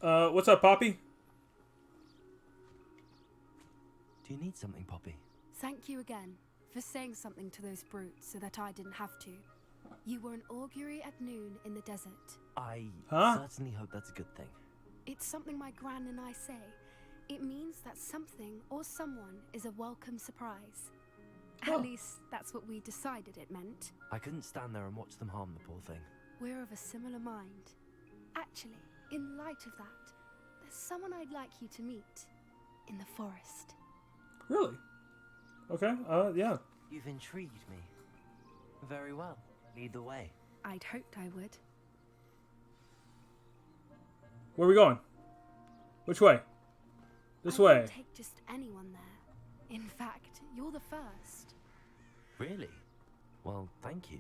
What's up, Poppy? Do you need something, Poppy? Thank you again for saying something to those brutes so that I didn't have to. You were an augury at noon in the desert. I Huh? certainly hope that's a good thing. It's something my gran and I say. It means that something or someone is a welcome surprise. Oh. At least that's what we decided it meant. I couldn't stand there and watch them harm the poor thing. We're of a similar mind. Actually, in light of that, there's someone I'd like you to meet in the forest. Really? Okay. Yeah. You've intrigued me. Very well. Lead the way. I'd hoped I would. Where are we going? Which way? This I way. won't take just anyone there. In fact, you're the first. Really? Well, thank you,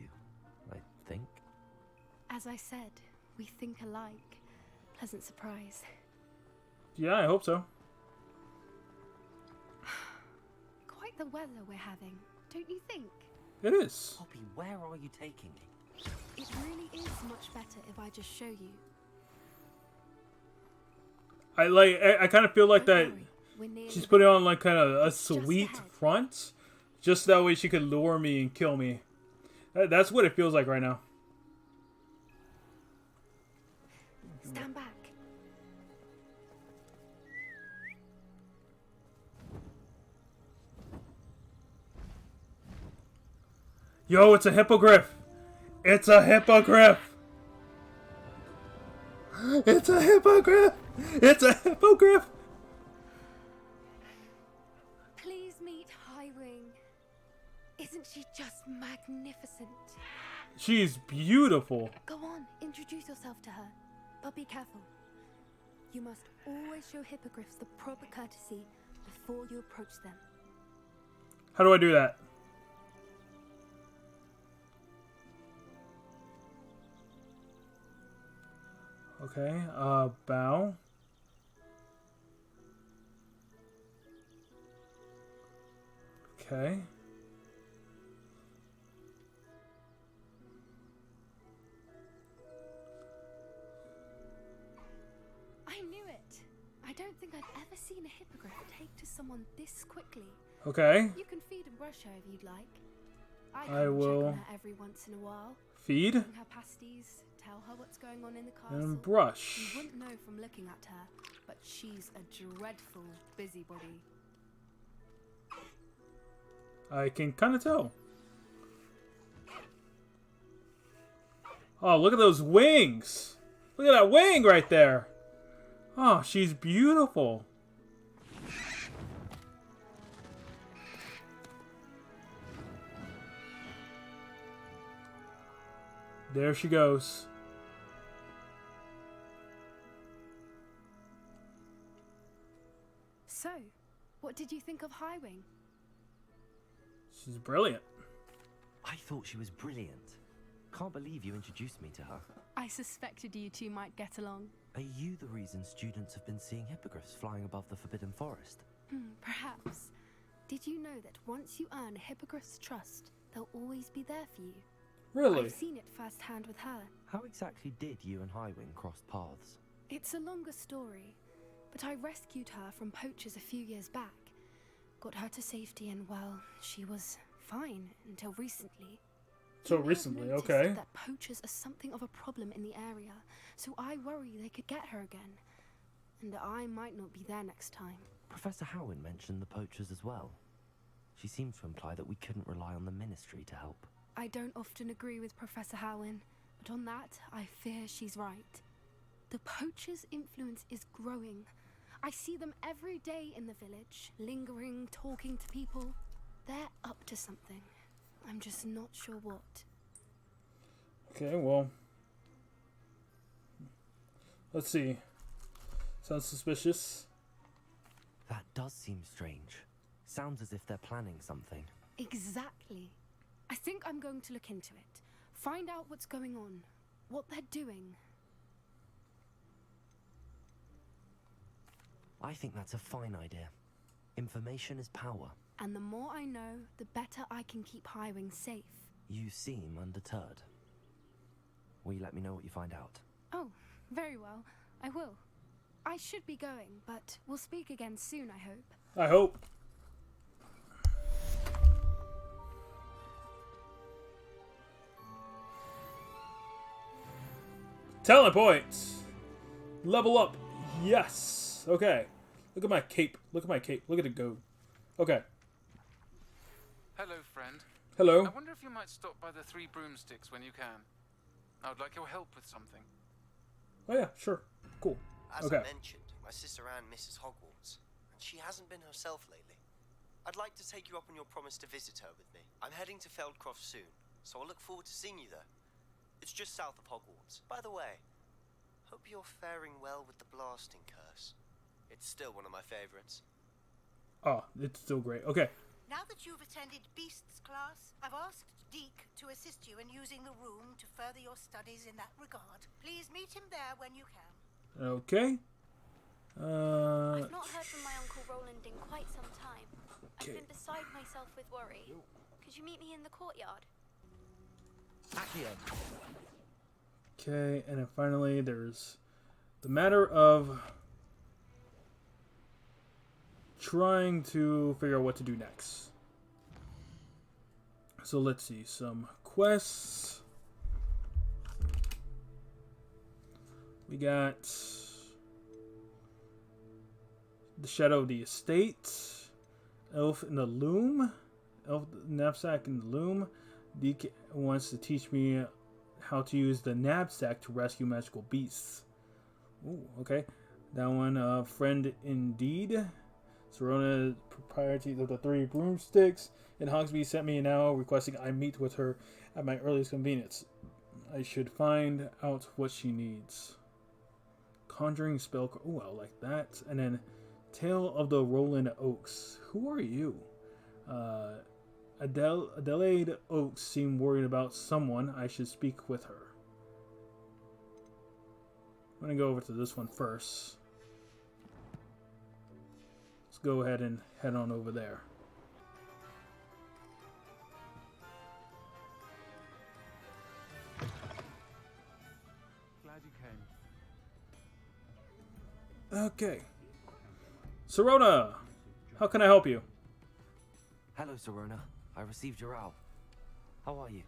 I think. As I said, we think alike. Pleasant surprise. Yeah, I hope so. Quite the weather we're having, don't you think? It is. Poppy, where are you taking me? It really is much better if I just show you. I kind of feel like Don't that worry, we're nearly she's putting on like kind of a It's just sweet ahead. front, just that way she could lure me and kill me. That's what it feels like right now. Stand back. Yo, it's a hippogriff! It's a hippogriff! It's a hippogriff! It's a hippogriff! Please meet Highwing. Isn't she just magnificent? She's beautiful. Go on, introduce yourself to her. But be careful. You must always show hippogriffs the proper courtesy before you approach them. How do I do that? Okay, bow. Okay. I knew it. I don't think I've ever seen a hippogriff take to someone this quickly. Okay. You can feed and brush her if you'd like. I come and will check on her every once in a while. Feed Bring her pasties, tell her what's going on in the castle. and brush. You wouldn't know from looking at her, but she's a dreadful busybody. I can kind of tell. Oh, look at those wings! Look at that wing right there! Oh, she's beautiful. There she goes. So, what did you think of Highwing? She's brilliant. I thought she was brilliant. Can't believe you introduced me to her. I suspected you two might get along. Are you the reason students have been seeing hippogriffs flying above the Forbidden Forest? Perhaps. Did you know that once you earn a hippogriff's trust, they'll always be there for you? Really? I've seen it firsthand with her. How exactly did you and Highwing cross paths? It's a longer story, but I rescued her from poachers a few years back. Got her to safety and, well, she was fine until recently. So You may have recently, noticed okay. that poachers are something of a problem in the area, so I worry they could get her again. And I might not be there next time. Professor Howin mentioned the poachers as well. She seemed to imply that we couldn't rely on the ministry to help. I don't often agree with Professor Howin, but on that, I fear she's right. The poachers' influence is growing. I see them every day in the village, lingering, talking to people. They're up to something. I'm just not sure what. Okay, well. Let's see. Sounds suspicious. That does seem strange. Sounds as if they're planning something. Exactly. I think I'm going to look into it. Find out what's going on. What they're doing. I think that's a fine idea. Information is power. And the more I know, the better I can keep Highwing safe. You seem undeterred. Will you let me know what you find out? Oh, very well. I will. I should be going, but we'll speak again soon, I hope. I hope. Talent points. Level up. Yes. Okay. Look at my cape. Look at my cape. Look at it go. Okay. Hello, friend. Hello. I wonder if you might stop by the Three Broomsticks when you can. I would like your help with something. Oh yeah, sure. Cool. As Okay. I mentioned, my sister Anne misses Hogwarts, and she hasn't been herself lately. I'd like to take you up on your promise to visit her with me. I'm heading to Feldcroft soon, so I'll look forward to seeing you there. It's just south of Hogwarts. By the way, hope you're faring well with the blasting curse. It's still one of my favorites. Oh, it's still great. Okay. Now that you've attended Beasts class, I've asked Deke to assist you in using the room to further your studies in that regard. Please meet him there when you can. Okay. I've not heard from my Uncle Roland in quite some time. Okay. I've been beside myself with worry. Could you meet me in the courtyard? Okay, and then finally there's the matter of trying to figure out what to do next. So let's see, some quests. We got the Shadow of the Estate, Elf in the Loom, Elf Knapsack in the Loom. Deke wants to teach me how to use the knapsack to rescue magical beasts. Ooh, okay. That one, Friend Indeed. Serona, proprieties of the Three Broomsticks. And Hogsby sent me now requesting I meet with her at my earliest convenience. I should find out what she needs. Conjuring spell. Ooh, I like that. And then Tale of the Roland Oaks. Who are you? Adelaide Oaks seemed worried about someone. I should speak with her. I'm going to go over to this one first. Let's go ahead and head on over there. Glad you came. Okay. Serona, how can I help you? Hello, Serona. I received your owl. How are you?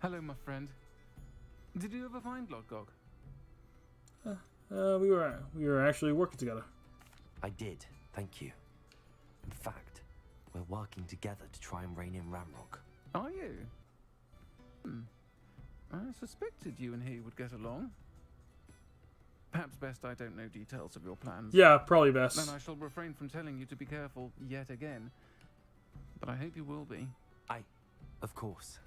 Hello, my friend. Did you ever find Lodgog? We were actually working together. I did, thank you. In fact, we're working together to try and rein in Ramrock. Are you? I suspected you and he would get along. Perhaps best I don't know details of your plans. Yeah, probably best. Then I shall refrain from telling you to be careful yet again. But I hope you will be. Of course.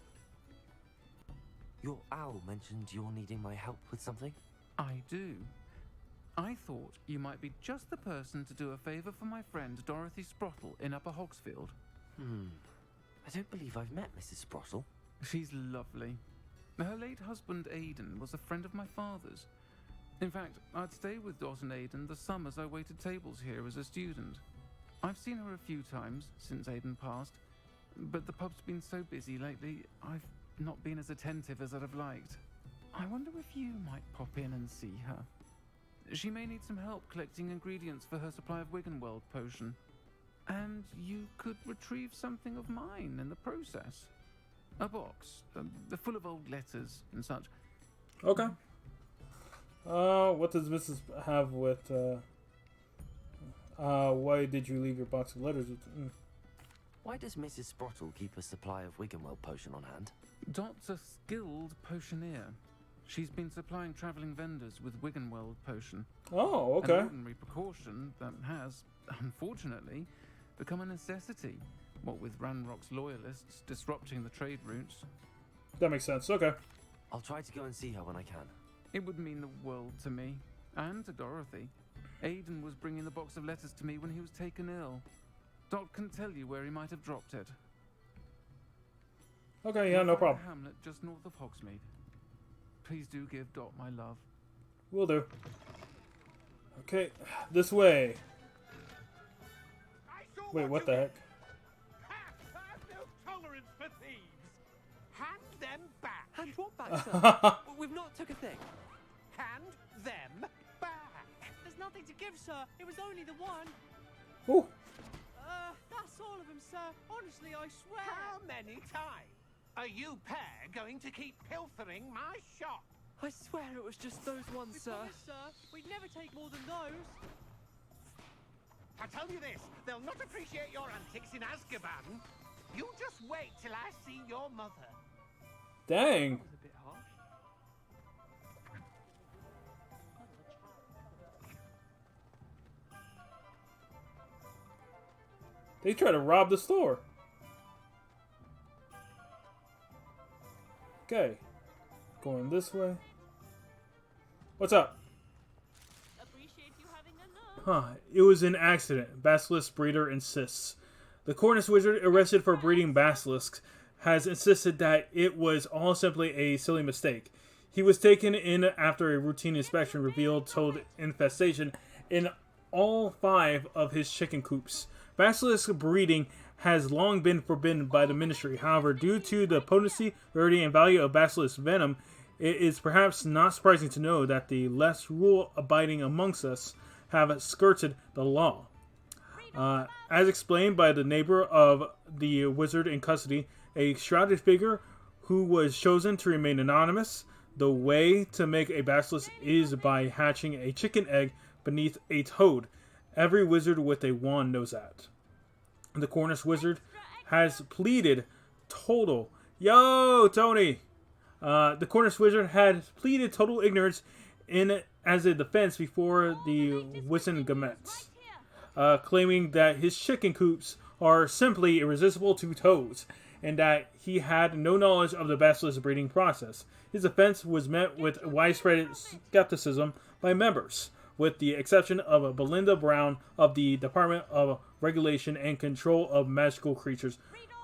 Your owl mentioned you're needing my help with something? I do. I thought you might be just the person to do a favour for my friend Dorothy Sprottle in Upper Hogsfield. I don't believe I've met Mrs. Sprottle. She's lovely. Her late husband Aidan was a friend of my father's. In fact, I'd stay with Dot and Aidan the summers I waited tables here as a student. I've seen her a few times since Aidan passed, but the pub's been so busy lately, I've not been as attentive as I'd have liked. I wonder if you might pop in and see her. She may need some help collecting ingredients for her supply of Wiggenweld potion. And you could retrieve something of mine in the process. A box, full of old letters and such. Okay. What does Mrs. have with, why did you leave your box of letters with... Why does Mrs. Sprottle keep a supply of Wiggenweld potion on hand? Dot's a skilled potioneer. She's been supplying travelling vendors with Wiggenweld potion. Oh, okay. An ordinary precaution that has, unfortunately, become a necessity. What with Ranrock's loyalists disrupting the trade routes. That makes sense. Okay. I'll try to go and see her when I can. It would mean the world to me, and to Dorothy. Aidan was bringing the box of letters to me when he was taken ill. Dot can tell you where he might have dropped it. Okay, yeah, no problem. A hamlet just north of Hogsmeade. Please do give Dot my love. Will do. Okay, this way. Wait, what the heck? I have no tolerance for thieves. Hand them back. Hand what back, sir? We've not took a thing. Hand them back. There's nothing to give, sir. It was only the one. Oh. That's all of them, sir. Honestly, I swear. How many times are you pair going to keep pilfering my shop? I swear it was just those ones, We sir. promise, sir. We'd never take more than those. I tell you this, they'll not appreciate your antics in Azkaban. You just wait till I see your mother. Dang. That was a bit harsh. They try to rob the store. Okay. Going this way. What's up? Appreciate you having a look. Huh. It was an accident. Basilisk breeder insists. The Cornish wizard arrested for breeding basilisks has insisted that it was all simply a silly mistake. He was taken in after a routine inspection revealed toad infestation in all 5 of his chicken coops. Basilisk breeding has long been forbidden by the ministry. However, due to the potency, rarity, and value of basilisk venom, it is perhaps not surprising to know that the less rule-abiding amongst us have skirted the law. As explained by the neighbor of the wizard in custody, a shrouded figure who was chosen to remain anonymous, the way to make a basilisk is by hatching a chicken egg beneath a toad. Every wizard with a wand knows that. The Cornish wizard has pleaded total... Yo, Tony! The Cornish wizard had pleaded total ignorance as a defense before the Wissengamets, claiming that his chicken coops are simply irresistible to toads, and that he had no knowledge of the basilisk breeding process. His defense was met with widespread skepticism by members, with the exception of Belinda Brown of the Department of Regulation and Control of Magical Creatures,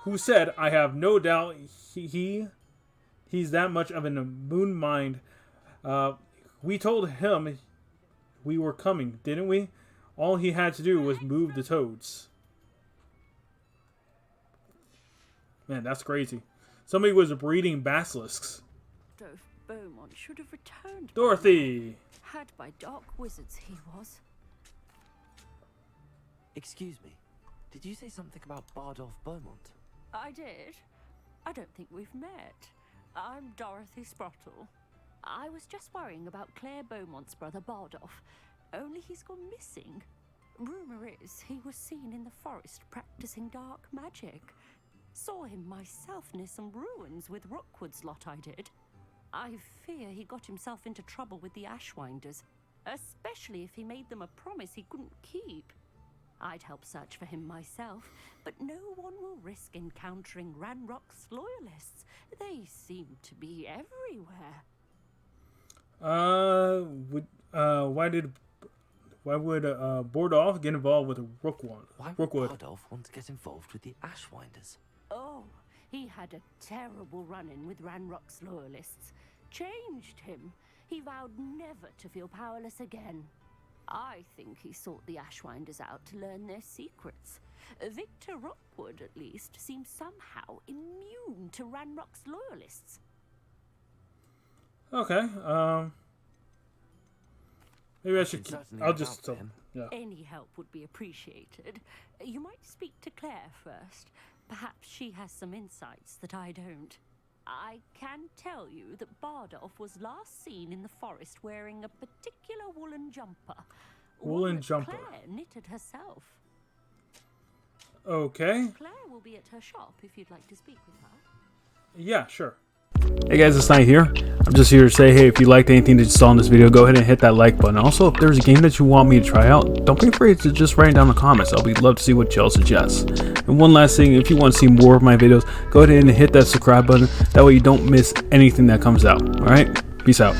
who said, "I have no doubt he's that much of a moon mind. We told him we were coming, didn't we? All he had to do was move the toads." Man, that's crazy. Somebody was breeding basilisks. Dove Beaumont should have returned. Dorothy! Had by dark wizards he was. Excuse me, did you say something about Bardolph Beaumont? I did. I don't think we've met. I'm Dorothy Sprottle. I was just worrying about Claire Beaumont's brother Bardolph, only he's gone missing. Rumour is he was seen in the forest practicing dark magic. Saw him myself near some ruins with Rookwood's lot I did. I fear he got himself into trouble with the Ashwinders, especially if he made them a promise he couldn't keep. I'd help search for him myself, but no one will risk encountering Ranrock's loyalists. They seem to be everywhere. Why would Bardolph get involved with Rookwood? Why would Bardolph want to get involved with the Ashwinders? Oh, he had a terrible run-in with Ranrock's loyalists. Changed him. He vowed never to feel powerless again. I think he sought the Ashwinders out to learn their secrets. Victor Rookwood, at least, seems somehow immune to Ranrock's loyalists. Okay, maybe I should I'll just tell him. Yeah. Any help would be appreciated. You might speak to Claire first. Perhaps she has some insights that I don't. I can tell you that Bardolph was last seen in the forest wearing a particular woolen jumper. Woolen jumper. Claire knitted herself. Okay. Claire will be at her shop if you'd like to speak with her. Yeah, sure. Hey guys, it's Knight here. I'm just here to say, hey, if you liked anything that you saw in this video, go ahead and hit that like button. Also, if there's a game that you want me to try out, don't be afraid to just write it down in the comments. I'll be love to see what y'all suggest. And one last thing, if you want to see more of my videos, go ahead and hit that subscribe button. That way you don't miss anything that comes out. Alright? Peace out.